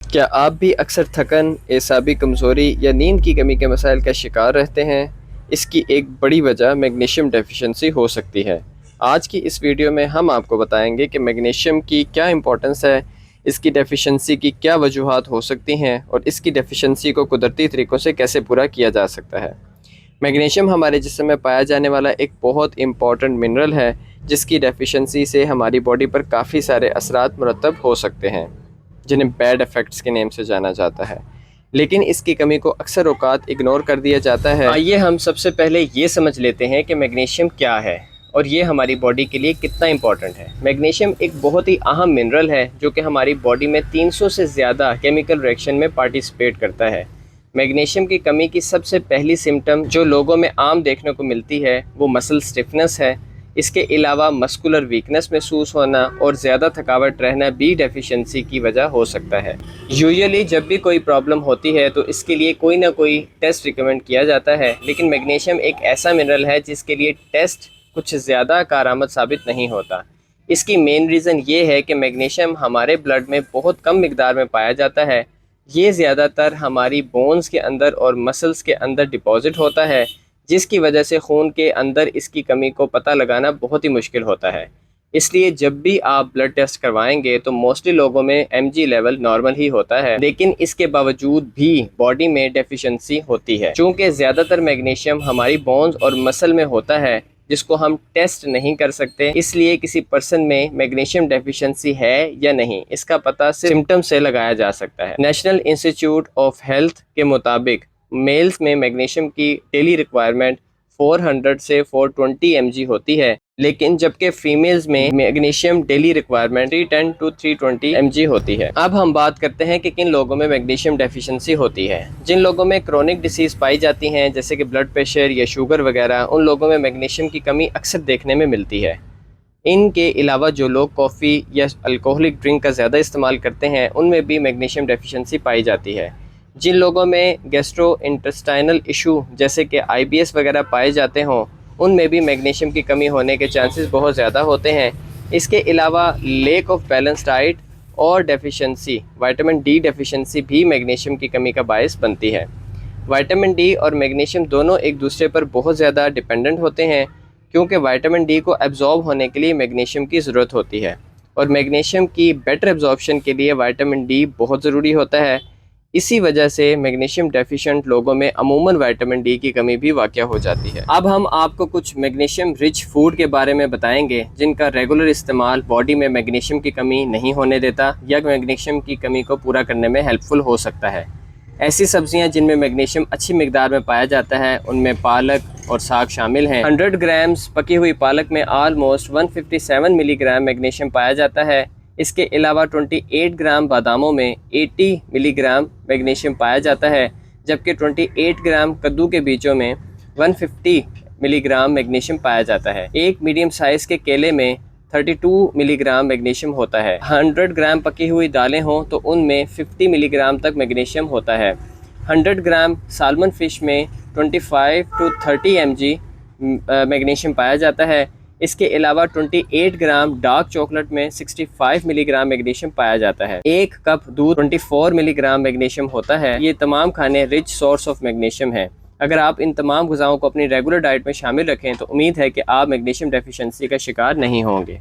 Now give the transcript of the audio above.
क्या आप भी अक्सर थकन, एसाबी कमज़ोरी या नींद की कमी के मसाइल का शिकार रहते हैं? इसकी एक बड़ी वजह मैग्नीशियम डेफिशिएंसी हो सकती है। आज की इस वीडियो में हम आपको बताएंगे कि मैग्नीशियम की क्या इम्पोर्टेंस है, इसकी डेफिशिएंसी की क्या वजूहात हो सकती हैं और इसकी डेफिशिएंसी को कुदरती तरीक़ों से कैसे पूरा किया जा सकता है। मैग्नीशियम हमारे जिस्म में पाया जाने वाला एक बहुत इम्पॉर्टेंट मिनरल है, जिसकी डेफिशिएंसी से हमारी बॉडी पर काफ़ी सारे असरात मुरतब हो सकते हैं, जिन्हें बैड इफ़ेक्ट्स के नेम से जाना जाता है। लेकिन इसकी कमी को अक्सर औक़ात इग्नोर कर दिया जाता है। आइए हम सबसे पहले ये समझ लेते हैं कि मैग्नीशियम क्या है और ये हमारी बॉडी के लिए कितना इम्पॉर्टेंट है। मैग्नीशियम एक बहुत ही अहम मिनरल है जो कि हमारी बॉडी में 300 से ज़्यादा केमिकल रिएक्शन में पार्टिसिपेट करता है। मैग्नीशियम की कमी की सबसे पहली सिम्टम जो लोगों में आम देखने को मिलती है वो मसल स्टिफनेस है। इसके अलावा मस्कुलर वीकनेस महसूस होना और ज़्यादा थकावट रहना भी डेफिशिएंसी की वजह हो सकता है। यूजुअली जब भी कोई प्रॉब्लम होती है तो इसके लिए कोई ना कोई टेस्ट रिकमेंड किया जाता है, लेकिन मैग्नीशियम एक ऐसा मिनरल है जिसके लिए टेस्ट कुछ ज़्यादा कारआमद साबित नहीं होता। इसकी मेन रीज़न ये है कि मैग्नीशियम हमारे ब्लड में बहुत कम मिकदार में पाया जाता है। ये ज़्यादातर हमारी बोन्स के अंदर और मसल्स के अंदर डिपॉज़िट होता है, जिसकी वजह से खून के अंदर इसकी कमी को पता लगाना बहुत ही मुश्किल होता है। इसलिए जब भी आप ब्लड टेस्ट करवाएंगे तो मोस्टली लोगों में mg लेवल नॉर्मल ही होता है, लेकिन इसके बावजूद भी बॉडी में डेफिशिएंसी होती है। चूँकि ज़्यादातर मैग्नीशियम हमारी बोन्स और मसल में होता है, जिसको हम टेस्ट नहीं कर सकते, इसलिए किसी पर्सन में मैग्नीशियम डेफिशिएंसी है या नहीं इसका पता सिम्टम से लगाया जा सकता है। नेशनल इंस्टीट्यूट ऑफ हेल्थ के मुताबिक मेल्स में मैग्नीशियम की डेली रिक्वायरमेंट 400 से 420 mg होती है, लेकिन जबकि फीमेल्स में magnesium daily requirement 310 to 320 mg होती है। अब हम बात करते हैं कि किन लोगों में मैग्नीशियम डेफिशिएंसी होती है। जिन लोगों में क्रोनिक डिसीज़ पाई जाती हैं जैसे कि ब्लड प्रेशर या शुगर वगैरह, उन लोगों में मैग्नीशियम की कमी अक्सर देखने में मिलती है। इनके अलावा जो लोग कॉफ़ी या अल्कोहलिक ड्रिंक का ज़्यादा इस्तेमाल करते हैं उनमें भी मैग्नीशियम डेफिशिएंसी पाई जाती है। जिन लोगों में गैस्ट्रो इंटेस्टाइनल इशू जैसे कि IBS वगैरह पाए जाते हों, उनमें भी मैग्नीशियम की कमी होने के चांसेस बहुत ज़्यादा होते हैं। इसके अलावा लेक ऑफ बैलेंस डाइट और डेफिशिएंसी विटामिन डी डेफिशिएंसी भी मैग्नीशियम की कमी का बायस बनती है। विटामिन डी और मैग्नीशियम दोनों एक दूसरे पर बहुत ज़्यादा डिपेंडेंट होते हैं, क्योंकि विटामिन डी को एब्जॉर्ब होने के लिए मैग्नीशियम की ज़रूरत होती है और मैग्नीशियम की बेटर एब्जॉर्प्शन के लिए विटामिन डी बहुत ज़रूरी होता है। इसी वजह से मैग्नीशियम डेफिशिएंट लोगों में अमूमन विटामिन डी की कमी भी वाक़या हो जाती है। अब हम आपको कुछ मैग्नीशियम रिच फूड के बारे में बताएंगे जिनका रेगुलर इस्तेमाल बॉडी में मैग्नीशियम की कमी नहीं होने देता या मैग्नीशियम की कमी को पूरा करने में हेल्पफुल हो सकता है। ऐसी सब्जियां जिनमें मैग्नीशियम अच्छी मिकदार में पाया जाता है उनमें पालक और साग शामिल हैं। 100 ग्राम्स पकी हुई पालक में ऑलमोस्ट 157 मिलीग्राम मैग्नीशियम पाया जाता है। इसके अलावा 28 ग्राम बादामों में 80 मिलीग्राम मैग्नीशियम पाया जाता है, जबकि 28 ग्राम कद्दू के बीजों में 150 मिलीग्राम मैग्नीशियम पाया जाता है। एक मीडियम साइज़ के केले में 32 मिलीग्राम मैग्नीशियम होता है। 100 ग्राम पकी हुई दालें हों तो उनमें 50 मिलीग्राम तक मैग्नीशियम होता है। 100 ग्राम साल्मन फ़िश में 25 टू 30 mg मैग्नीशियम पाया जाता है। इसके अलावा 28 ग्राम डार्क चॉकलेट में 65 मिलीग्राम मैग्नीशियम पाया जाता है। एक कप दूध 24 मिलीग्राम मैग्नीशियम होता है। ये तमाम खाने रिच सोर्स ऑफ मैग्नीशियम हैं। अगर आप इन तमाम ग़िज़ाओं को अपनी रेगुलर डाइट में शामिल रखें तो उम्मीद है कि आप मैग्नीशियम डेफिशिएंसी का शिकार नहीं होंगे।